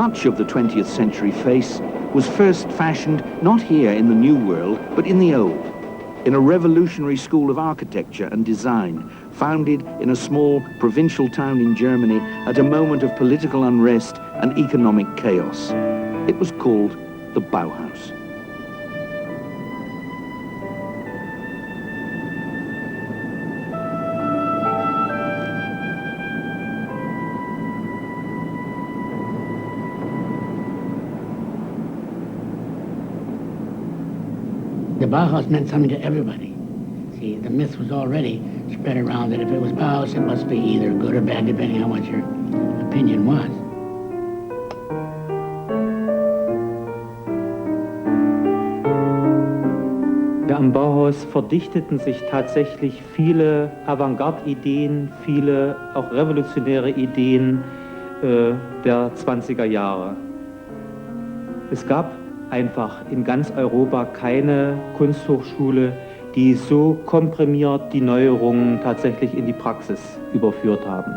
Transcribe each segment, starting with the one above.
Much of the 20th century face was first fashioned not here in the New World, but in the Old, in a revolutionary school of architecture and design, founded in a small provincial town in Germany at a moment of political unrest and economic chaos. It was called the Bauhaus. The Bauhaus meant something to everybody. See, the myth was already spread around that if it was Bauhaus, it must be either good or bad, depending on what your opinion was. Ja, am Bauhaus verdichteten sich tatsächlich viele Avantgarde-Ideen, viele auch revolutionäre Ideen der 20er Jahre. Es gab einfach in ganz Europa keine Kunsthochschule, die so komprimiert die Neuerungen tatsächlich in die Praxis überführt haben.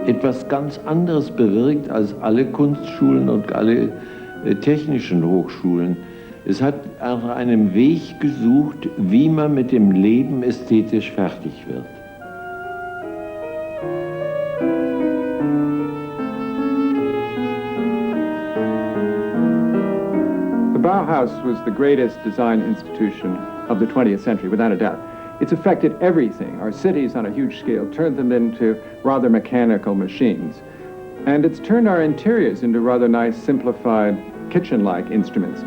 Etwas ganz anderes bewirkt als alle Kunstschulen und alle technischen Hochschulen. Es hat nach einem Weg gesucht, wie man mit dem Leben ästhetisch fertig wird. The Bauhaus was the greatest design institution of the 20th century, without a doubt. It's affected everything. Our cities on a huge scale turned them into rather mechanical machines. And it's turned our interiors into rather nice, simplified, kitchen-like instruments.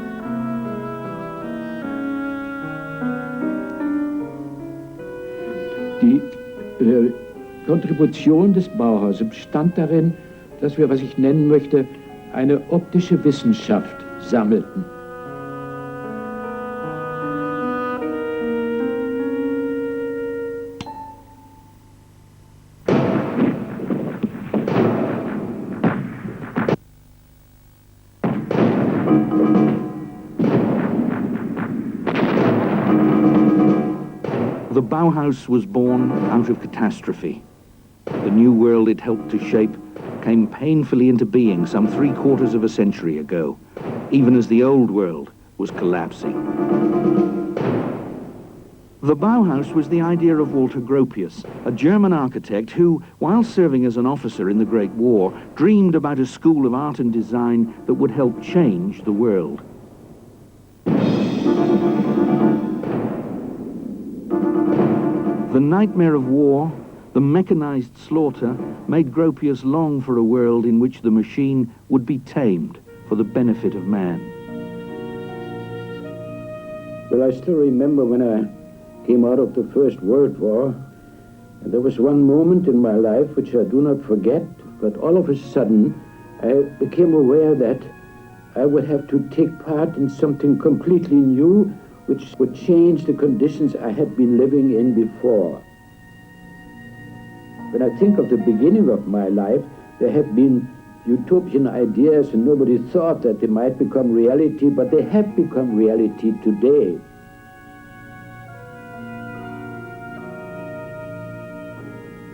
Die Kontribution des Bauhauses bestand darin, dass wir, was ich nennen möchte, eine optische Wissenschaft sammelten. The Bauhaus was born out of catastrophe. The new world it helped to shape came painfully into being some 3/4 of a century ago, even as the old world was collapsing. The Bauhaus was the idea of Wалтер Gropиус, a German architect who, while serving as an officer in the Great War, dreamed about a school of art and design that would help change the world. The nightmare of war, the mechanized slaughter, made Gropиус long for a world in which the machine would be tamed for the benefit of man. Well, I still remember when I came out of the First World War, and there was one moment in my life which I do not forget, but all of a sudden I became aware that I would have to take part in something completely new which would change the conditions I had been living in before. When I think of the beginning of my life, there have been utopian ideas and nobody thought that they might become reality, but they have become reality today.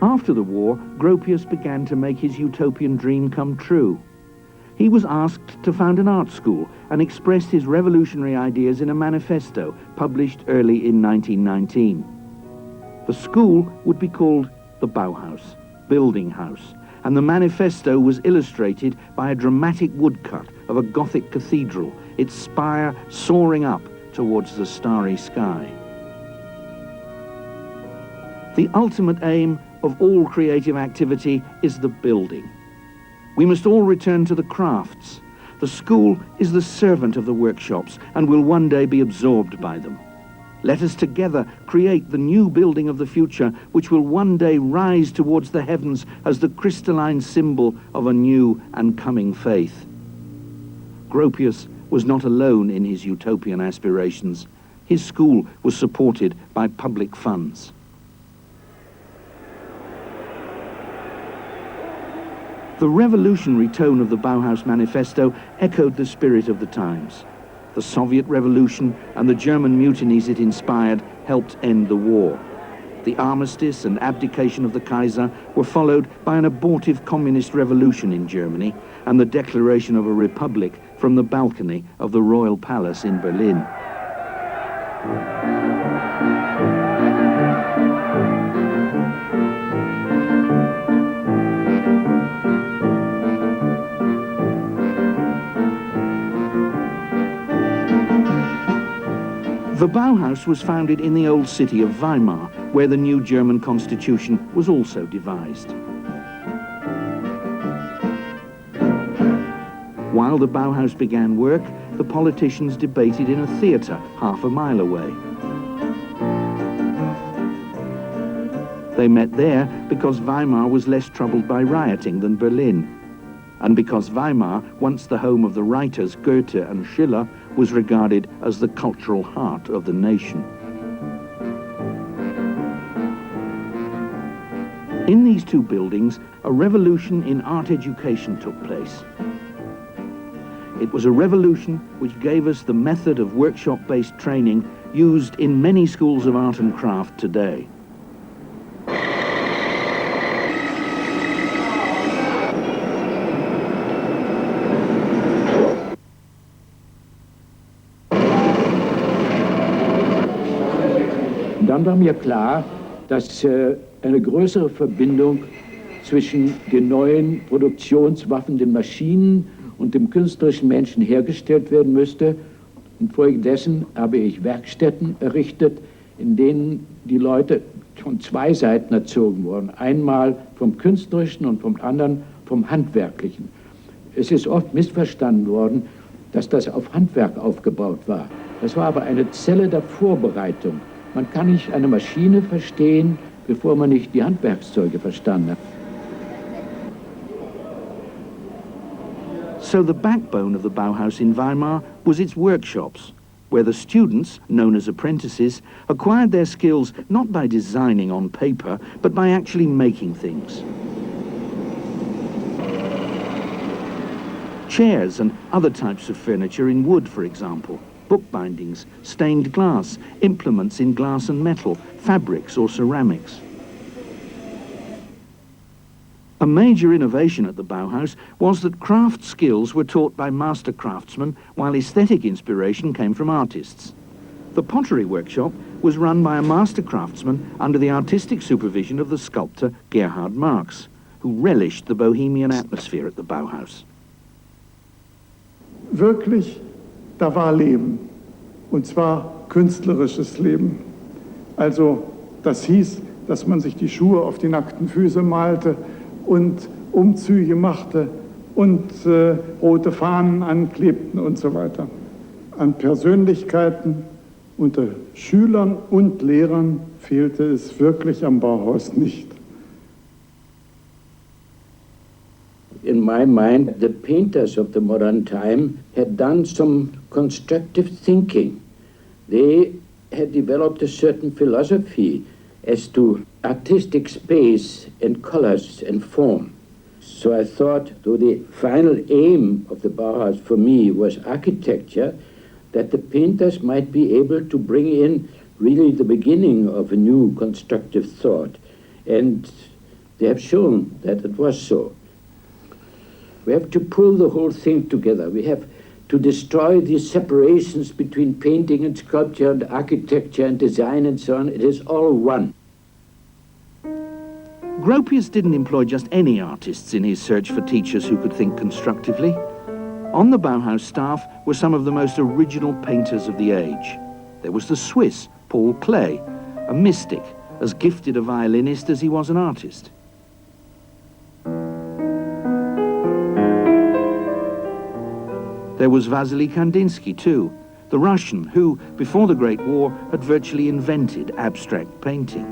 After the war, Gropиus began to make his utopian dream come true. He was asked to found an art school and expressed his revolutionary ideas in a manifesto published early in 1919. The school would be called the Bauhaus, Building House, and the manifesto was illustrated by a dramatic woodcut of a Gothic cathedral, its spire soaring up towards the starry sky. The ultimate aim of all creative activity is the building. We must all return to the crafts. The school is the servant of the workshops and will one day be absorbed by them. Let us together create the new building of the future, which will one day rise towards the heavens as the crystalline symbol of a new and coming faith. Gropиus was not alone in his utopian aspirations. His school was supported by public funds. The revolutionary tone of the Bauhaus Manifesto echoed the spirit of the times. The Soviet Revolution and the German mutinies it inspired helped end the war. The armistice and abdication of the Kaiser were followed by an abortive communist revolution in Germany and the declaration of a republic from the balcony of the Royal Palace in Berlin. The Bauhaus was founded in the old city of Weimar, where the new German constitution was also devised. While the Bauhaus began work, the politicians debated in a theatre half a mile away. They met there because Weimar was less troubled by rioting than Berlin, and because Weimar, once the home of the writers Goethe and Schiller, was regarded as the cultural heart of the nation. In these two buildings, a revolution in art education took place. It was a revolution which gave us the method of workshop-based training used in many schools of art and craft today. Dann war mir klar, dass eine größere Verbindung zwischen den neuen Produktionswaffen, den Maschinen und dem künstlerischen Menschen hergestellt werden müsste. Infolgedessen habe ich Werkstätten errichtet, in denen die Leute von zwei Seiten erzogen wurden. Einmal vom Künstlerischen und vom anderen vom Handwerklichen. Es ist oft missverstanden worden, dass das auf Handwerk aufgebaut war. Das war aber eine Zelle der Vorbereitung. Man kann nicht eine Maschine verstehen, bevor man nicht die Handwerkszeuge verstanden hat. So the backbone of the Bauhaus in Weimar was its workshops, where the students, known as apprentices, acquired their skills not by designing on paper, but by actually making things. Chairs and other types of furniture in wood, for example, bookbindings, stained glass, implements in glass and metal, fabrics or ceramics. A major innovation at the Bauhaus was that craft skills were taught by master craftsmen, while aesthetic inspiration came from artists. The pottery workshop was run by a master craftsman under the artistic supervision of the sculptor Gerhard Marx, who relished the bohemian atmosphere at the Bauhaus. Wirklich, da war Leben, und zwar künstlerisches Leben. Also das hieß, dass man sich die Schuhe auf die nackten Füße malte und Umzüge machte und rote Fahnen anklebten und so weiter. An Persönlichkeiten unter Schülern und Lehrern fehlte es wirklich am Bauhaus nicht. In my mind, the painters of the modern time had done some constructive thinking. They had developed a certain philosophy as to artistic space and colors and form. So I thought, though the final aim of the Bauhaus for me was architecture, that the painters might be able to bring in really the beginning of a new constructive thought. And they have shown that it was so. We have to pull the whole thing together. We have to destroy these separations between painting and sculpture and architecture and design and so on. It is all one. Gropius didn't employ just any artists in his search for teachers who could think constructively. On the Bauhaus staff were some of the most original painters of the age. There was the Swiss, Paul Klee, a mystic, as gifted a violinist as he was an artist. There was Vasily Kandinsky too, the Russian who, before the Great War, had virtually invented abstract painting.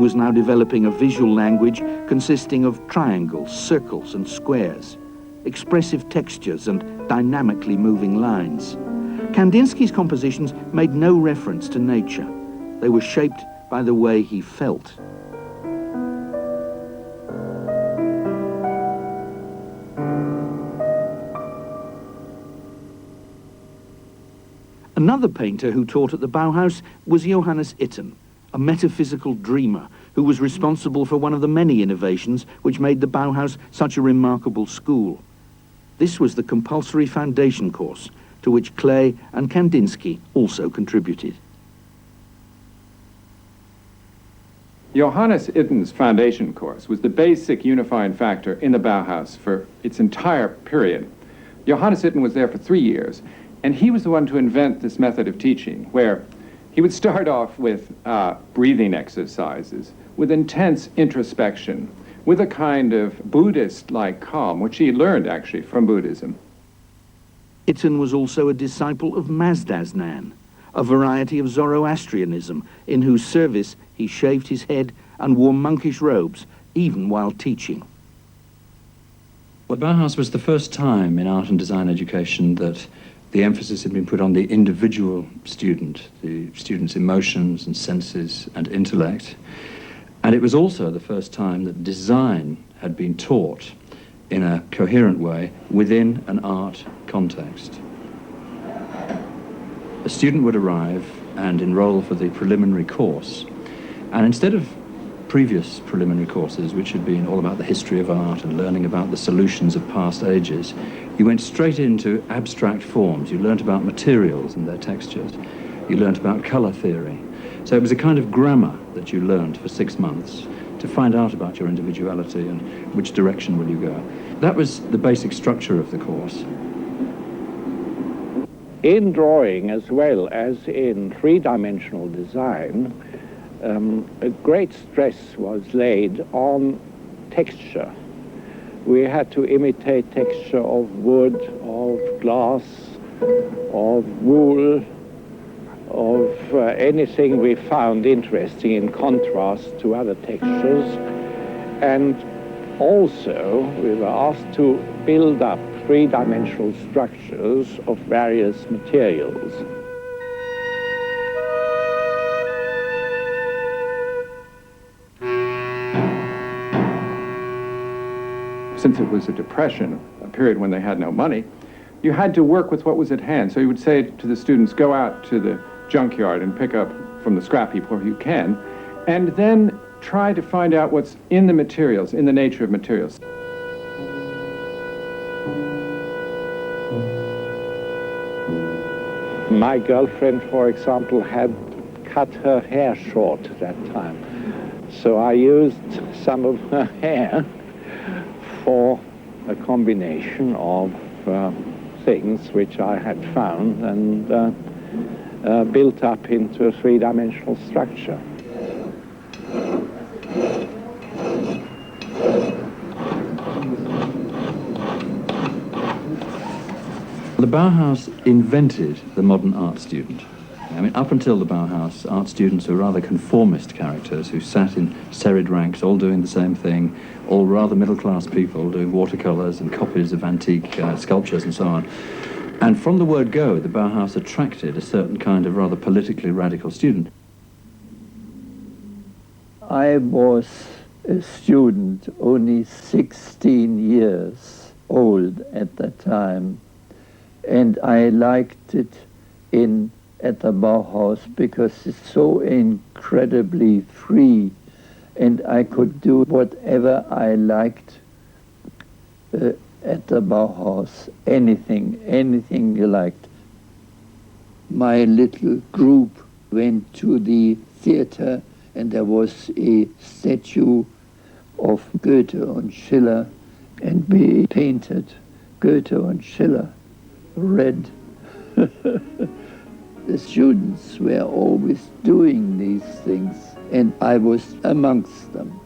was now developing a visual language consisting of triangles, circles and squares, expressive textures and dynamically moving lines. Kandinsky's compositions made no reference to nature. They were shaped by the way he felt. Another painter who taught at the Bauhaus was Johannes Itten, a metaphysical dreamer who was responsible for one of the many innovations which made the Bauhaus such a remarkable school. This was the compulsory foundation course, to which Klee and Kandinsky also contributed. Johannes Itten's foundation course was the basic unifying factor in the Bauhaus for its entire period. Johannes Itten was there for 3 years, and he was the one to invent this method of teaching, where he would start off with breathing exercises, with intense introspection, with a kind of Buddhist-like calm, which he learned actually from Buddhism. Itten was also a disciple of Mazdaznan, a variety of Zoroastrianism, in whose service he shaved his head and wore monkish robes, even while teaching. Well, Bauhaus was the first time in art and design education that the emphasis had been put on the individual student, the student's emotions and senses and intellect. And it was also the first time that design had been taught in a coherent way within an art context. A student would arrive and enroll for the preliminary course, and instead of previous preliminary courses, which had been all about the history of art and learning about the solutions of past ages, you went straight into abstract forms. You learnt about materials and their textures. You learnt about colour theory. So it was a kind of grammar that you learnt for 6 months to find out about your individuality and which direction will you go. That was the basic structure of the course. In drawing as well as in three-dimensional design, a great stress was laid on texture. We had to imitate texture of wood, of glass, of wool, of anything we found interesting in contrast to other textures. And also we were asked to build up three-dimensional structures of various materials. Since it was a depression, a period when they had no money, you had to work with what was at hand. So you would say to the students, go out to the junkyard and pick up from the scrap heap where you can, and then try to find out what's in the materials, in the nature of materials. My girlfriend, for example, had cut her hair short that time. So I used some of her hair for a combination of things which I had found and built up into a three-dimensional structure. The Bauhaus invented the modern art student. I mean, up until the Bauhaus, art students were rather conformist characters who sat in serried ranks, all doing the same thing, all rather middle-class people doing watercolours and copies of antique sculptures and so on. And from the word go, the Bauhaus attracted a certain kind of rather politically radical student. I was a student, only 16 years old at that time, and I liked it at the Bauhaus because it's so incredibly free, and I could do whatever I liked at the Bauhaus, anything you liked. My little group went to the theater, and there was a statue of Goethe and Schiller, and we painted Goethe and Schiller red. The students were always doing these things, and I was amongst them.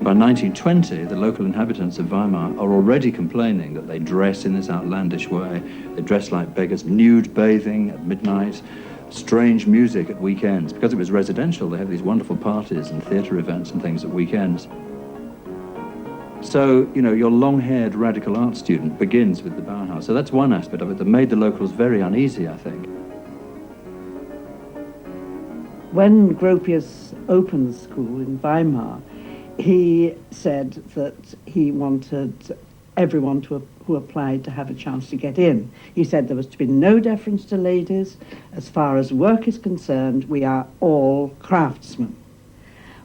By 1920, the local inhabitants of Weimar are already complaining that they dress in this outlandish way. They dress like beggars, nude bathing at midnight, strange music at weekends. Because it was residential, they had these wonderful parties and theatre events and things at weekends. So, you know, your long-haired radical art student begins with the Bauhaus. So that's one aspect of it that made the locals very uneasy, I think. When Gropius opened the school in Weimar, he said that he wanted everyone who applied to have a chance to get in. He said there was to be no deference to ladies. As far as work is concerned, we are all craftsmen.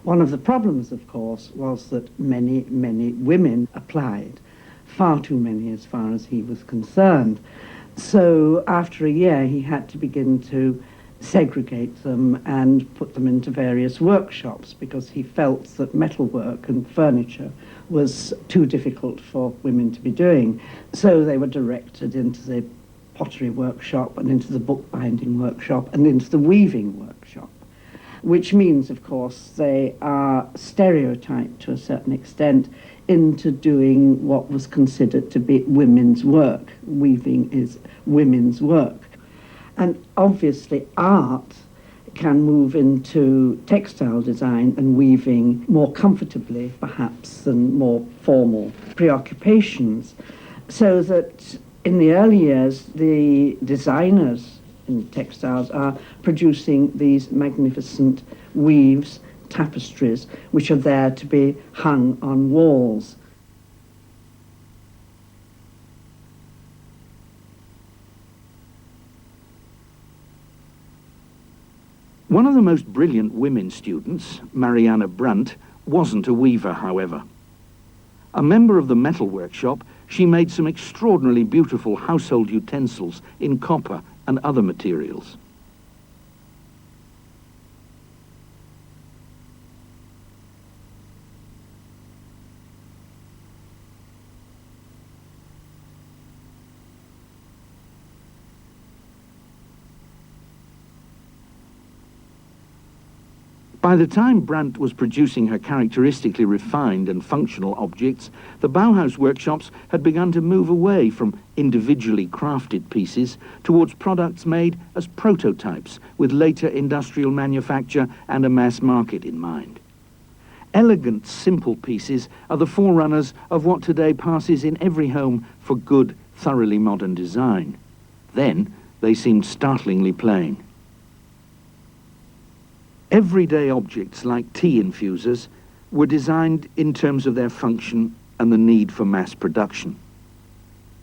One of the problems, of course, was that many, many women applied, far too many as far as he was concerned. So after a year, he had to begin to segregate them and put them into various workshops because he felt that metalwork and furniture was too difficult for women to be doing. So they were directed into the pottery workshop and into the bookbinding workshop and into the weaving workshop, which means, of course, they are stereotyped to a certain extent into doing what was considered to be women's work. Weaving is women's work. And obviously art can move into textile design and weaving more comfortably, perhaps, than more formal preoccupations. So that in the early years, the designers in textiles are producing these magnificent weaves, tapestries, which are there to be hung on walls. One of the most brilliant women students, Marianne Brandt, wasn't a weaver, however. A member of the metal workshop, she made some extraordinarily beautiful household utensils in copper and other materials. By the time Brandt was producing her characteristically refined and functional objects, the Bauhaus workshops had begun to move away from individually crafted pieces towards products made as prototypes with later industrial manufacture and a mass market in mind. Elegant, simple pieces are the forerunners of what today passes in every home for good, thoroughly modern design. Then they seemed startlingly plain. Everyday objects like tea infusers were designed in terms of their function and the need for mass production.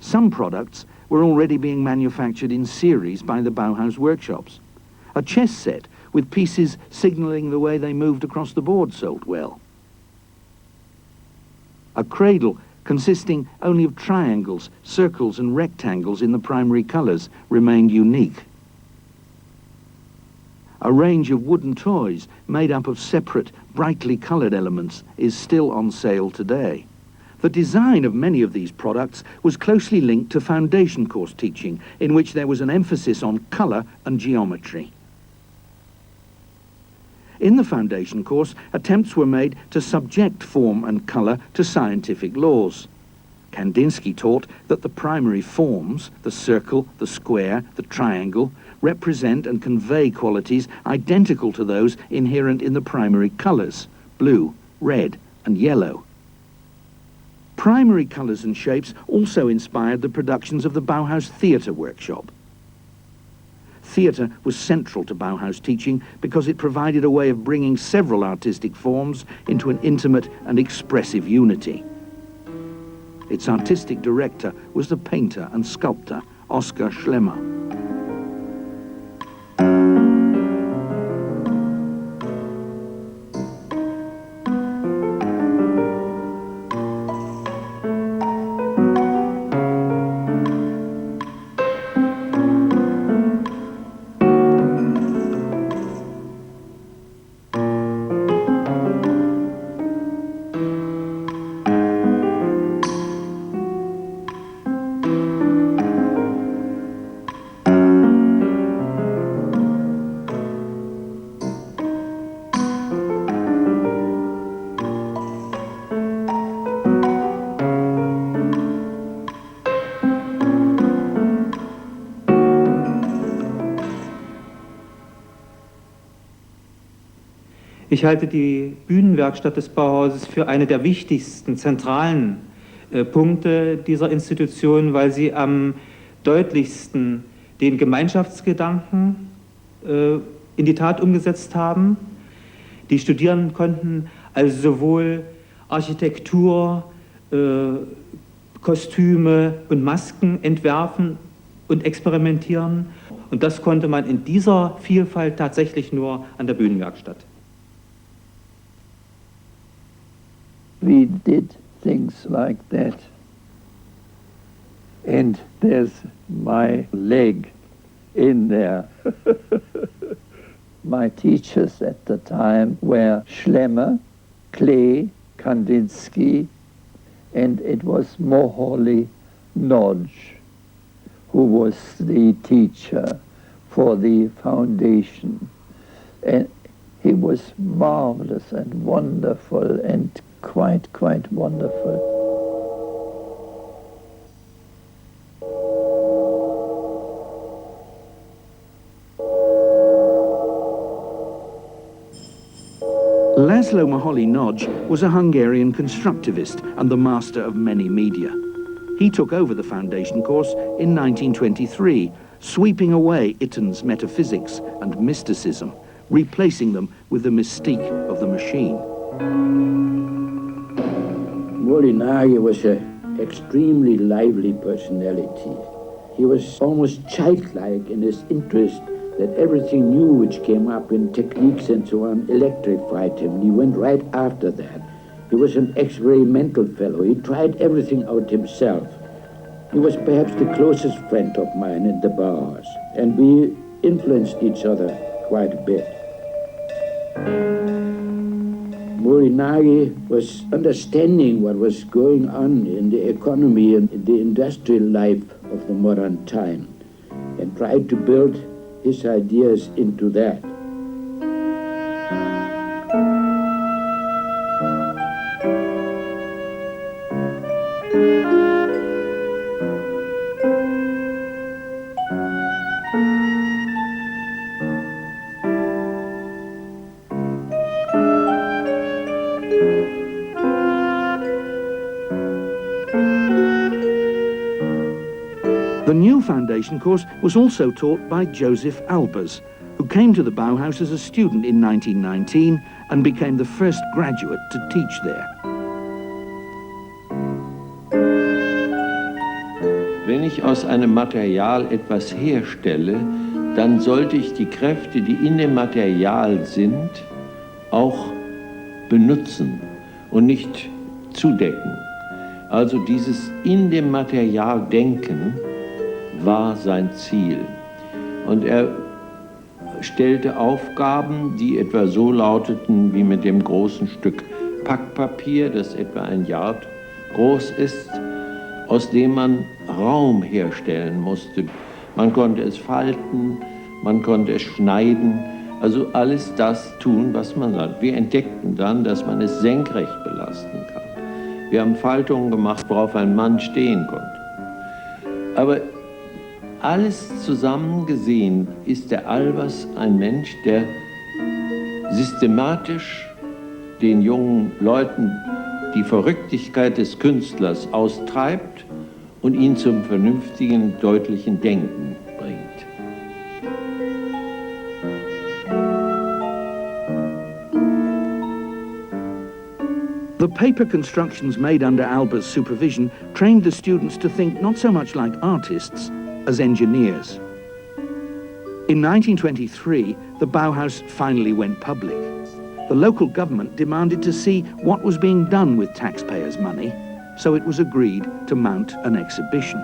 Some products were already being manufactured in series by the Bauhaus workshops. A chess set with pieces signalling the way they moved across the board sold well. A cradle consisting only of triangles, circles and rectangles in the primary colors remained unique. A range of wooden toys made up of separate, brightly colored elements is still on sale today. The design of many of these products was closely linked to foundation course teaching, in which there was an emphasis on color and geometry. In the foundation course, attempts were made to subject form and color to scientific laws. Kandinsky taught that the primary forms, the circle, the square, the triangle, represent and convey qualities identical to those inherent in the primary colors, blue, red, and yellow. Primary colors and shapes also inspired the productions of the Bauhaus theater workshop. Theater was central to Bauhaus teaching because it provided a way of bringing several artistic forms into an intimate and expressive unity. Its artistic director was the painter and sculptor Oskar Schlemmer. Ich halte die Bühnenwerkstatt des Bauhauses für eine der wichtigsten, zentralen Punkte dieser Institution, weil sie am deutlichsten den Gemeinschaftsgedanken in die Tat umgesetzt haben. Die Studierenden konnten also sowohl Architektur, Kostüme und Masken entwerfen und experimentieren. Und das konnte man in dieser Vielfalt tatsächlich nur an der Bühnenwerkstatt. We did things like that. And there's my leg in there. My teachers at the time were Schlemmer, Klee, Kandinsky, and it was Moholy Nodge, who was the teacher for the foundation. And he was marvelous and wonderful and quite wonderful. Laszlo Moholy-Nagy was a Hungarian constructivist and the master of many media. He took over the foundation course in 1923, sweeping away Itton's metaphysics and mysticism, replacing them with the mystique of the machine. Moholy-Nagy was an extremely lively personality. He was almost childlike in his interest that everything new which came up in techniques and so on electrified him. He went right after that. He was an experimental fellow. He tried everything out himself. He was perhaps the closest friend of mine in the Bauhaus, and we influenced each other quite a bit. Moholy-Nagy was understanding what was going on in the economy and in the industrial life of the modern time, and tried to build his ideas into that. The new foundation course was also taught by Joseph Albers, who came to the Bauhaus as a student in 1919 and became the first graduate to teach there. Wenn ich aus einem Material etwas herstelle, dann sollte ich die Kräfte, die in dem Material sind, auch benutzen und nicht zudecken. Also dieses in dem Material denken war sein Ziel. Und er stellte Aufgaben, die etwa so lauteten wie mit dem großen Stück Packpapier, das etwa ein Yard groß ist, aus dem man Raum herstellen musste. Man konnte es falten, man konnte es schneiden, also alles das tun, was man sagt. Wir entdeckten dann, dass man es senkrecht belasten kann. Wir haben Faltungen gemacht, worauf ein Mann stehen konnte. Aber alles zusammen gesehen ist der Albers ein Mensch, der systematisch den jungen Leuten die Verrücktigkeit des Künstlers austreibt und ihn zum vernünftigen, deutlichen Denken bringt. The paper constructions made under Albers' supervision trained the students to think not so much like artists as engineers. In 1923, the Bauhaus finally went public. The local government demanded to see what was being done with taxpayers' money, so it was agreed to mount an exhibition.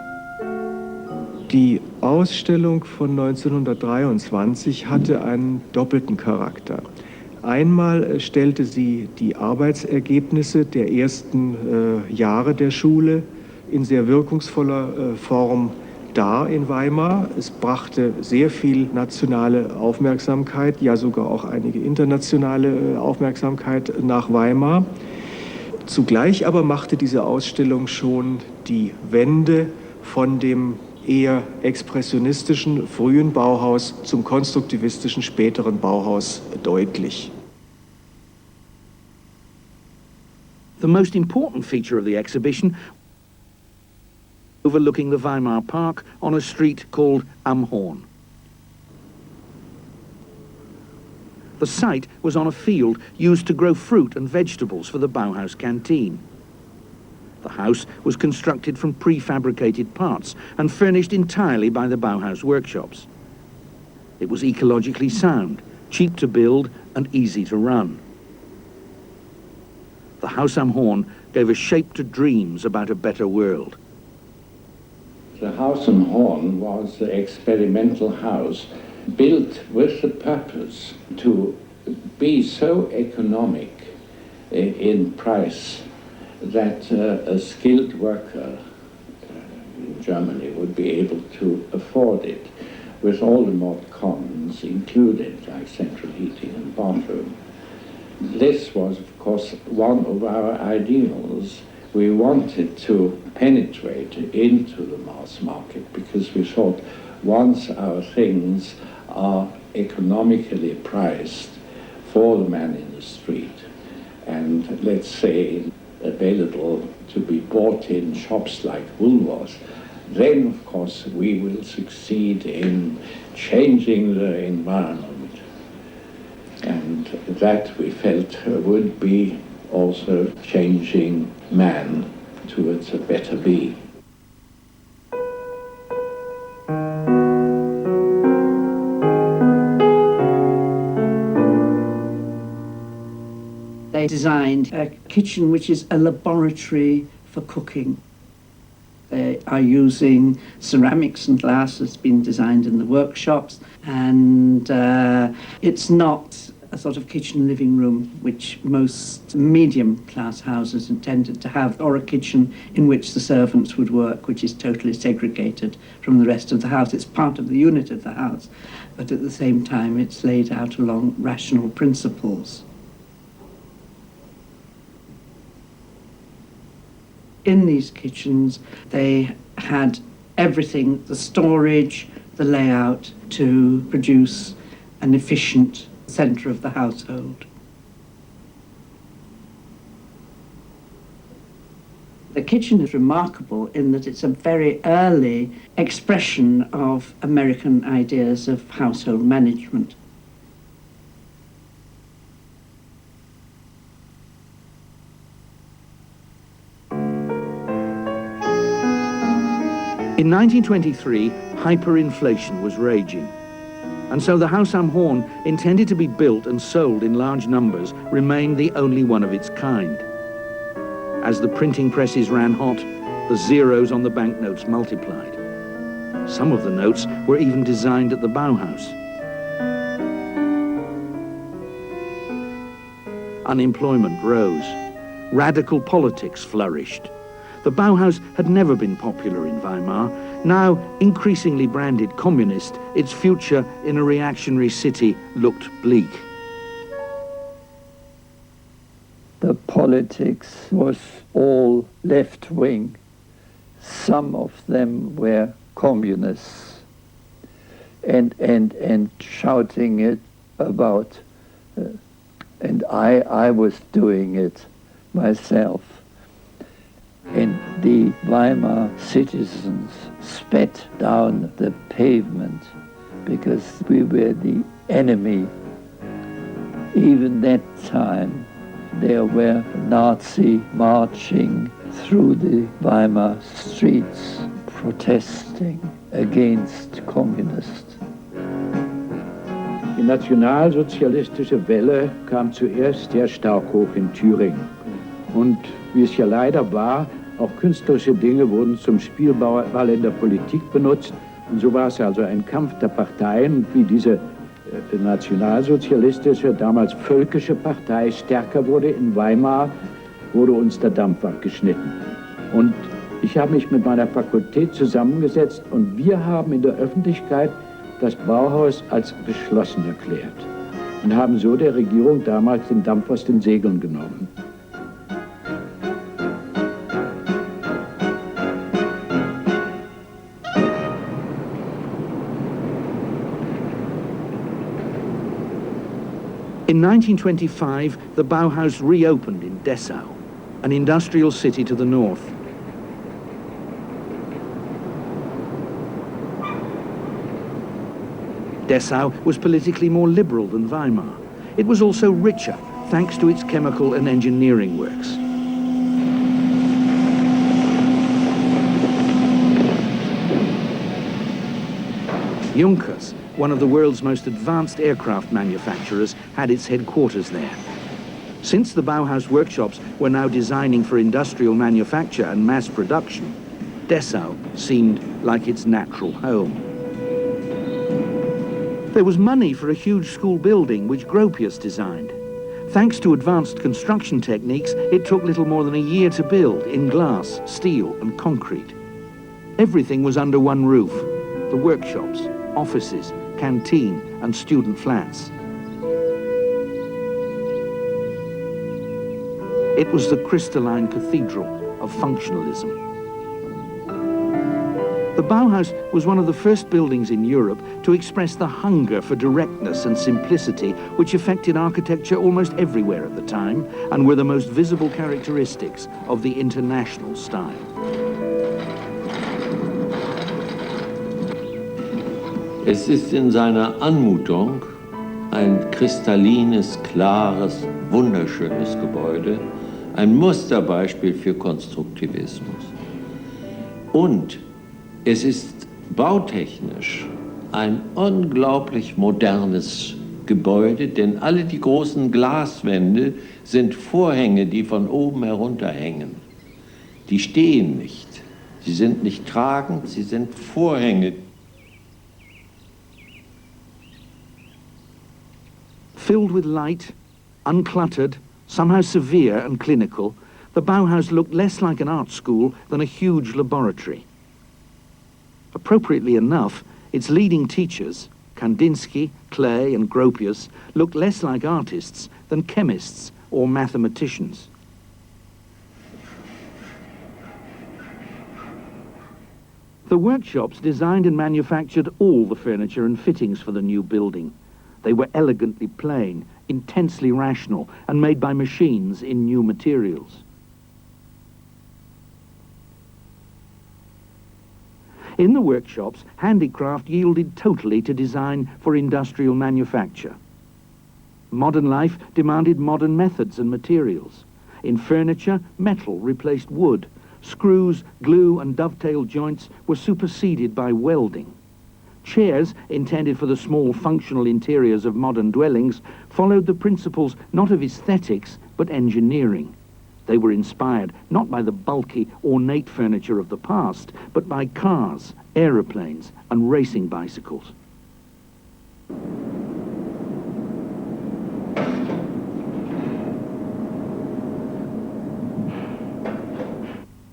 Die Ausstellung von 1923 hatte einen doppelten Charakter. Einmal stellte sie die Arbeitsergebnisse der ersten Jahre der Schule in sehr wirkungsvoller Form dar in Weimar. Es brachte sehr viel nationale Aufmerksamkeit, ja sogar auch einige internationale Aufmerksamkeit nach Weimar. Zugleich aber machte diese Ausstellung schon die Wende von dem eher expressionistischen frühen Bauhaus zum konstruktivistischen späteren Bauhaus deutlich. The most important feature of the exhibition, overlooking the Weimar Park on a street called Am Horn. The site was on a field used to grow fruit and vegetables for the Bauhaus canteen. The house was constructed from prefabricated parts and furnished entirely by the Bauhaus workshops. It was ecologically sound, cheap to build and easy to run. The house am Horn gave a shape to dreams about a better world. The house am Horn was the experimental house built with the purpose to be so economic in price that a skilled worker in Germany would be able to afford it, with all the mod cons included, like central heating and bathroom. This was, of course, one of our ideals. We wanted to penetrate into the mass market because we thought once our things are economically priced for the man in the street and, let's say, available to be bought in shops like Woolworths, then, of course, we will succeed in changing the environment. And that, we felt, would be also changing man towards a better be. They designed a kitchen which is a laboratory for cooking. They are using ceramics and glass that's been designed in the workshops, and it's not a sort of kitchen living room which most medium-class houses intended to have, or a kitchen in which the servants would work, which is totally segregated from the rest of the house. It's part of the unit of the house, but at the same time it's laid out along rational principles. In these kitchens, they had everything, the storage, the layout, to produce an efficient centre of the household. The kitchen is remarkable in that it's a very early expression of American ideas of household management. In 1923, hyperinflation was raging, and so the Haus am Horn, intended to be built and sold in large numbers, remained the only one of its kind. As the printing presses ran hot, the zeros on the banknotes multiplied. Some of the notes were even designed at the Bauhaus. Unemployment rose. Radical politics flourished. The Bauhaus had never been popular in Weimar. Now, increasingly branded communist, its future in a reactionary city looked bleak. The politics was all left-wing. Some of them were communists and shouting it about, and I was doing it myself. And the Weimar citizens spat down the pavement because we were the enemy. Even that time, there were Nazi marching through the Weimar streets, protesting against communists. Die nationalsozialistische Welle kam zuerst sehr stark hoch in Thüringen. Und wie es ja leider war, auch künstlerische Dinge wurden zum Spielball in der Politik benutzt. Und so war es also ein Kampf der Parteien. Und wie diese nationalsozialistische, damals völkische Partei stärker wurde in Weimar, wurde uns der Dampf abgeschnitten. Und ich habe mich mit meiner Fakultät zusammengesetzt und wir haben in der Öffentlichkeit das Bauhaus als geschlossen erklärt und haben so der Regierung damals den Dampf aus den Segeln genommen. In 1925, the Bauhaus reopened in Dessau, an industrial city to the north. Dessau was politically more liberal than Weimar. It was also richer, thanks to its chemical and engineering works. Junkers, one of the world's most advanced aircraft manufacturers, had its headquarters there. Since the Bauhaus workshops were now designing for industrial manufacture and mass production, Dessau seemed like its natural home. There was money for a huge school building which Groppius designed. Thanks to advanced construction techniques, it took little more than a year to build in glass, steel and concrete. Everything was under one roof: the workshops, offices, canteen and student flats. It was the crystalline cathedral of functionalism. The Bauhaus was one of the first buildings in Europe to express the hunger for directness and simplicity which affected architecture almost everywhere at the time and were the most visible characteristics of the international style. Es ist in seiner Anmutung ein kristallines, klares, wunderschönes Gebäude, ein Musterbeispiel für Konstruktivismus. Und es ist bautechnisch ein unglaublich modernes Gebäude, denn alle die großen Glaswände sind Vorhänge, die von oben herunterhängen. Die stehen nicht. Sie sind nicht tragend, sie sind Vorhänge. Filled with light, uncluttered, somehow severe and clinical, the Bauhaus looked less like an art school than a huge laboratory. Appropriately enough, its leading teachers, Kandinsky, Klee and Groppius, looked less like artists than chemists or mathematicians. The workshops designed and manufactured all the furniture and fittings for the new building. They were elegantly plain, intensely rational, and made by machines in new materials. In the workshops, handicraft yielded totally to design for industrial manufacture. Modern life demanded modern methods and materials. In furniture, metal replaced wood. Screws, glue, and dovetail joints were superseded by welding. Chairs, intended for the small functional interiors of modern dwellings, followed the principles not of aesthetics, but engineering. They were inspired not by the bulky, ornate furniture of the past, but by cars, aeroplanes, and racing bicycles.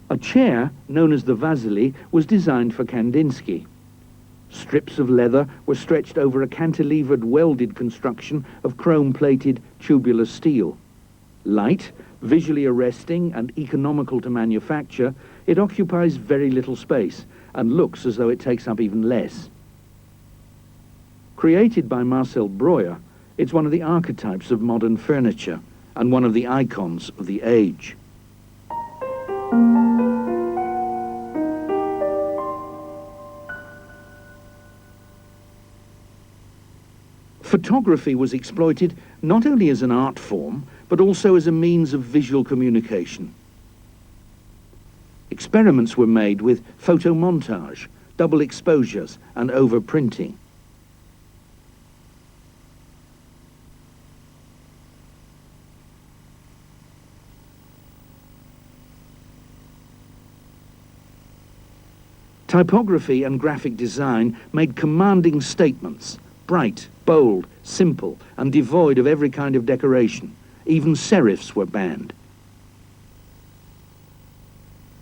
A chair, known as the Vasily, was designed for Kandinsky. Strips of leather were stretched over a cantilevered welded construction of chrome-plated tubular steel. Light, visually arresting and economical to manufacture, it occupies very little space and looks as though it takes up even less. Created by Marcel Breuer, it's one of the archetypes of modern furniture and one of the icons of the age. Photography was exploited not only as an art form, but also as a means of visual communication. Experiments were made with photomontage, double exposures, and overprinting. Typography and graphic design made commanding statements, bright, bold, simple, and devoid of every kind of decoration. Even serifs were banned.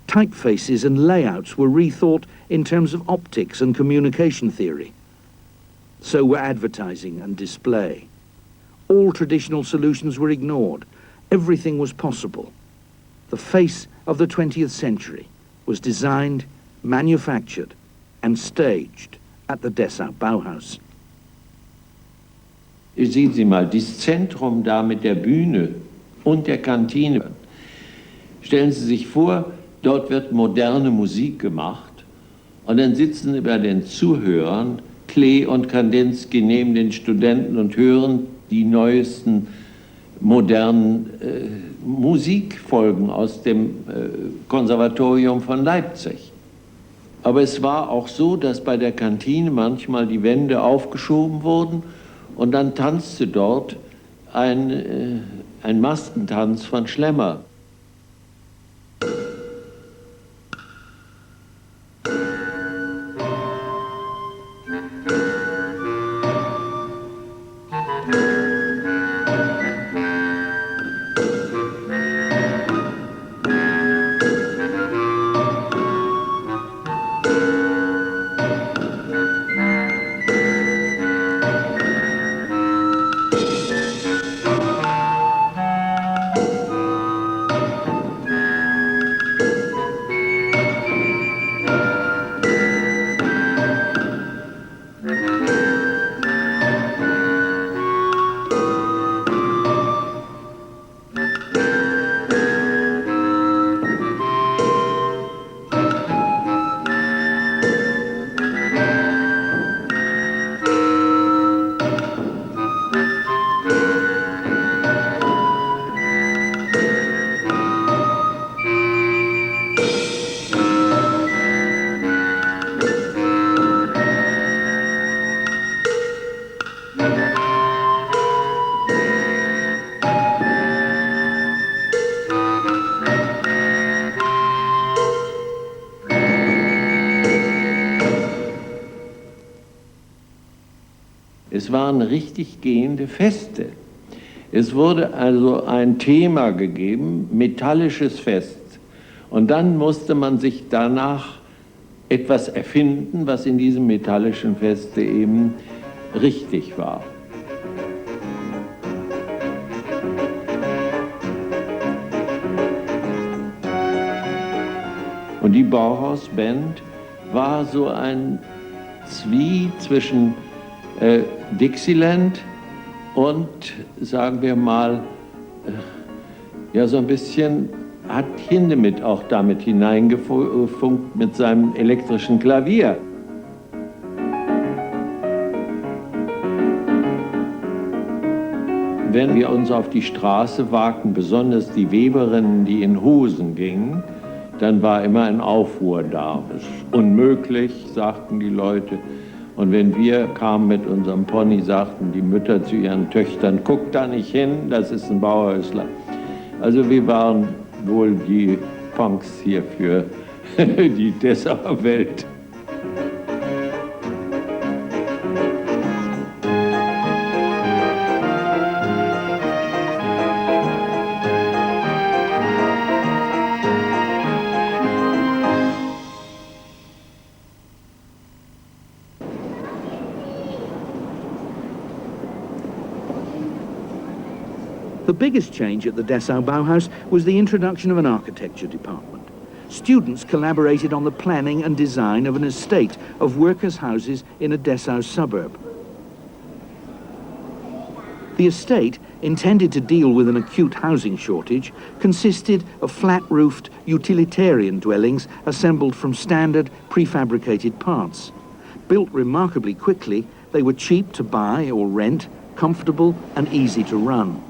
Typefaces and layouts were rethought in terms of optics and communication theory. So were advertising and display. All traditional solutions were ignored. Everything was possible. The face of the 20th century was designed, manufactured, and staged at the Dessau Bauhaus. Sehen Sie mal, dieses Zentrum da mit der Bühne und der Kantine. Stellen Sie sich vor, dort wird moderne Musik gemacht und dann sitzen bei den Zuhörern Klee und Kandinsky neben den Studenten und hören die neuesten modernen Musikfolgen aus dem Konservatorium von Leipzig. Aber es war auch so, dass bei der Kantine manchmal die Wände aufgeschoben wurden und dann tanzte dort ein Maskentanz von Schlemmer. Es waren richtig gehende Feste. Es wurde also ein Thema gegeben, metallisches Fest. Und dann musste man sich danach etwas erfinden, was in diesem metallischen Feste eben richtig war. Und die Bauhaus-Band war so ein Zwie zwischen Dixieland und, sagen wir mal, ja, so ein bisschen hat Hindemith auch damit hineingefunkt mit seinem elektrischen Klavier. Wenn wir uns auf die Straße wagten, besonders die Weberinnen, die in Hosen gingen, dann war immer ein Aufruhr da. Das ist unmöglich, sagten die Leute. Und wenn wir kamen mit unserem Pony, sagten die Mütter zu ihren Töchtern, guckt da nicht hin, das ist ein Bauhäusler. Also wir waren wohl die Punks hier für die Dessauer Welt. The biggest change at the Dessau Bauhaus was the introduction of an architecture department. Students collaborated on the planning and design of an estate of workers' houses in a Dessau suburb. The estate, intended to deal with an acute housing shortage, consisted of flat-roofed utilitarian dwellings assembled from standard prefabricated parts. Built remarkably quickly, they were cheap to buy or rent, comfortable and easy to run.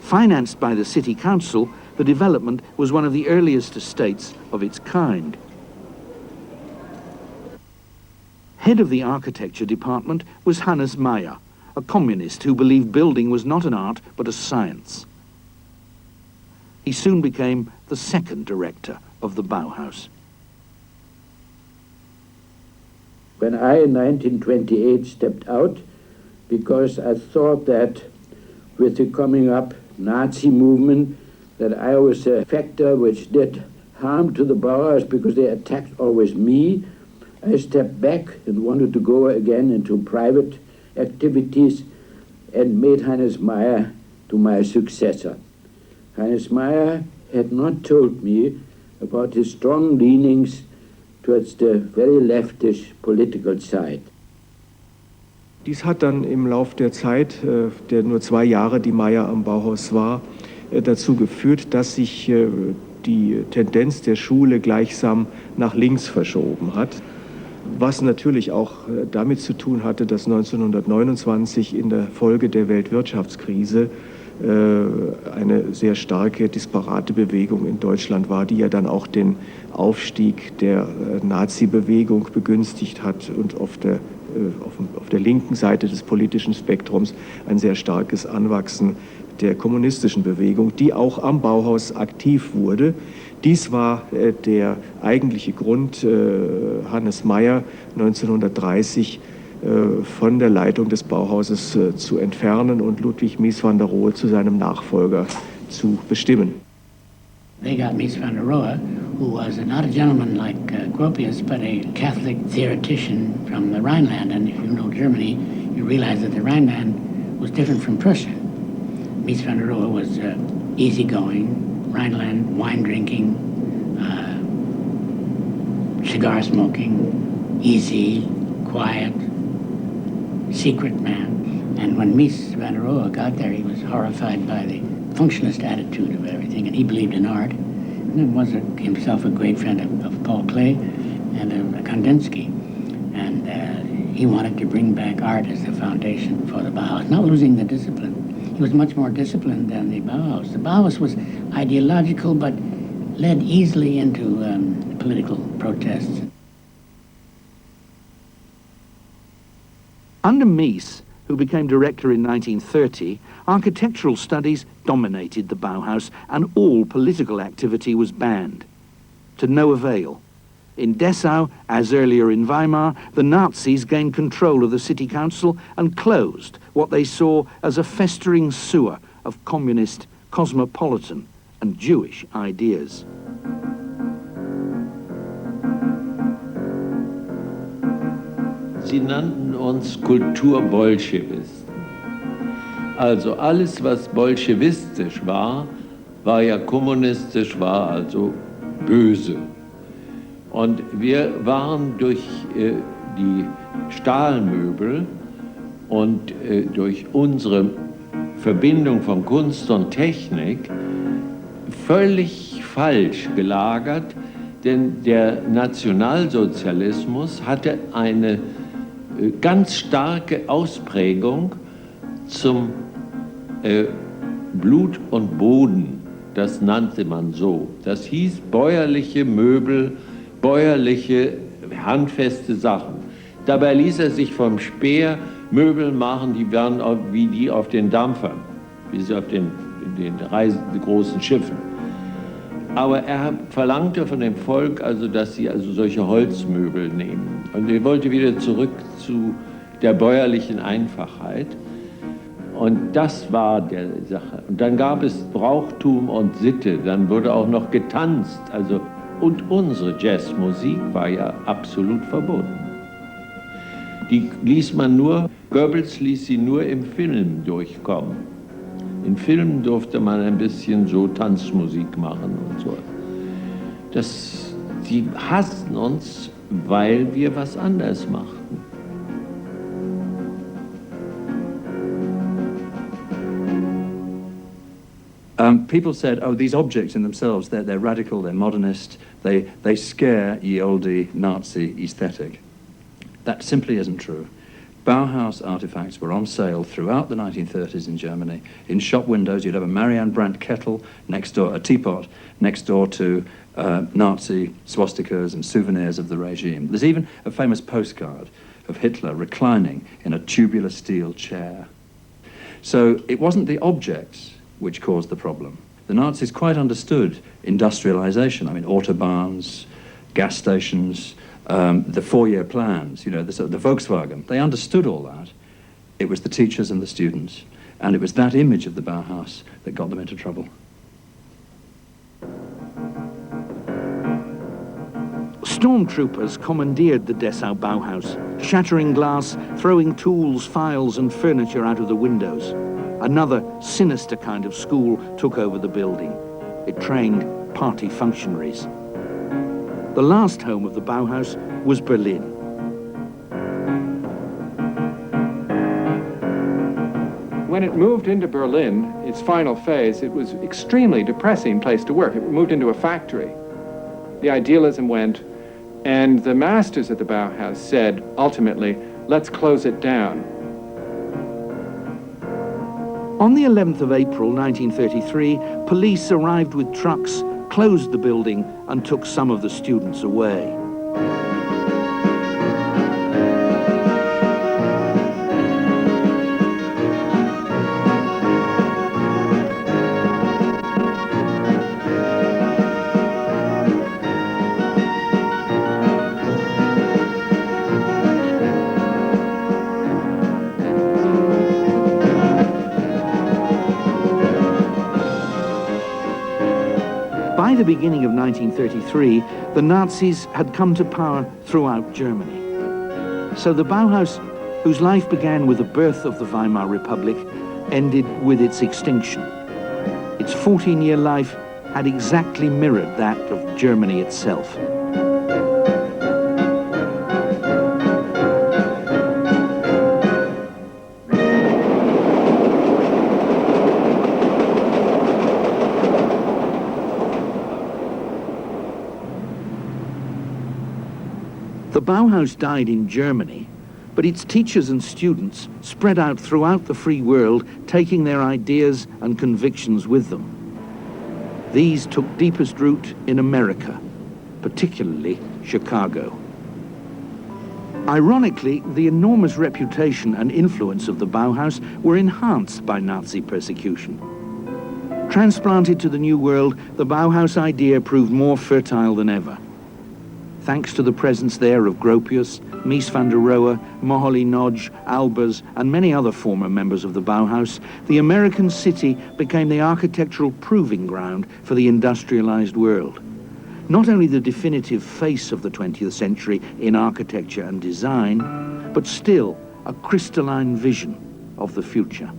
Financed by the city council, the development was one of the earliest estates of its kind. Head of the architecture department was Hannes Meyer, a communist who believed building was not an art but a science. He soon became the second director of the Bauhaus. When I in 1928 stepped out, because I thought that with the coming up Nazi movement, that I was a factor which did harm to the Bauhaus because they attacked always me. I stepped back and wanted to go again into private activities and made Hannes Meyer to my successor. Hannes Meyer had not told me about his strong leanings towards the very leftish political side. Dies hat dann im Lauf der Zeit, der nur 2 Jahre die Meyer am Bauhaus war, dazu geführt, dass sich die Tendenz der Schule gleichsam nach links verschoben hat. Was natürlich auch damit zu tun hatte, dass 1929 in der Folge der Weltwirtschaftskrise eine sehr starke, disparate Bewegung in Deutschland war, die ja dann auch den Aufstieg der Nazi-Bewegung begünstigt hat und auf der linken Seite des politischen Spektrums ein sehr starkes Anwachsen der kommunistischen Bewegung, die auch am Bauhaus aktiv wurde. Dies war der eigentliche Grund, Hannes Meyer 1930 von der Leitung des Bauhauses zu entfernen und Ludwig Mies van der Rohe zu seinem Nachfolger zu bestimmen. They got Mies van der Rohe, who was not a gentleman like Gropius, but a Catholic theoretician from the Rhineland. And if you know Germany, you realize that the Rhineland was different from Prussia. Mies van der Rohe was easygoing, Rhineland, wine drinking, cigar smoking, easy, quiet, secret man. And when Mies van der Rohe got there, he was horrified by the functionist attitude of everything, and he believed in art. And was himself a great friend of Paul Klee and of Kandinsky. And he wanted to bring back art as the foundation for the Bauhaus, not losing the discipline. He was much more disciplined than the Bauhaus. The Bauhaus was ideological, but led easily into political protests. Under Mies, who became director in 1930, architectural studies dominated the Bauhaus and all political activity was banned. To no avail. In Dessau, as earlier in Weimar, the Nazis gained control of the city council and closed what they saw as a festering sewer of communist, cosmopolitan and Jewish ideas. Sie nannten uns Kulturbolschewisten. Also alles, was bolschewistisch war, war ja kommunistisch, war also böse. Und wir waren durch die Stahlmöbel und durch unsere Verbindung von Kunst und Technik völlig falsch gelagert, denn der Nationalsozialismus hatte eine ganz starke Ausprägung zum Blut und Boden, das nannte man so. Das hieß bäuerliche Möbel, bäuerliche, handfeste Sachen. Dabei ließ er sich vom Speer Möbel machen, die waren wie die auf den Dampfern, wie sie auf den großen Schiffen. Aber er verlangte von dem Volk, also, dass sie also solche Holzmöbel nehmen. Und er wollte wieder zurück zu der bäuerlichen Einfachheit. Und das war die Sache. Und dann gab es Brauchtum und Sitte, dann wurde auch noch getanzt. Also, und unsere Jazzmusik war ja absolut verboten. Die ließ man nur, Goebbels ließ sie nur im Film durchkommen. In Filmen durfte man ein bisschen so Tanzmusik machen und so. Die hassten uns, weil wir was anderes machten. People said, oh, these objects in themselves, they're radical, they're modernist, they scare ye olde Nazi aesthetic. That simply isn't true. Bauhaus artifacts were on sale throughout the 1930s in Germany. In shop windows, you'd have a Marianne Brandt kettle next door, a teapot next door to Nazi swastikas and souvenirs of the regime. There's even a famous postcard of Hitler reclining in a tubular steel chair. So it wasn't the objects which caused the problem. The Nazis quite understood industrialization. I mean, autobahns, gas stations, the four-year plans, you know, the Volkswagen. They understood all that. It was the teachers and the students. And it was that image of the Bauhaus that got them into trouble. Stormtroopers commandeered the Dessau Bauhaus, shattering glass, throwing tools, files and furniture out of the windows. Another sinister kind of school took over the building. It trained party functionaries. The last home of the Bauhaus was Berlin. when it moved into Berlin, its final phase, it was an extremely depressing place to work. It moved into a factory. The idealism went, and the masters at the Bauhaus said, ultimately, let's close it down. On the 11th of April 1933, police arrived with trucks, closed the building, and took some of the students away. By the beginning of 1933, the Nazis had come to power throughout Germany. So the Bauhaus, whose life began with the birth of the Weimar Republic, ended with its extinction. Its 14-year life had exactly mirrored that of Germany itself. The Bauhaus died in Germany, but its teachers and students spread out throughout the free world, taking their ideas and convictions with them. These took deepest root in America, particularly Chicago. Ironically, the enormous reputation and influence of the Bauhaus were enhanced by Nazi persecution. Transplanted to the New World, the Bauhaus idea proved more fertile than ever. Thanks to the presence there of Gropius, Mies van der Rohe, Moholy Nagy, Albers, and many other former members of the Bauhaus, the American city became the architectural proving ground for the industrialized world. Not only the definitive face of the 20th century in architecture and design, but still a crystalline vision of the future.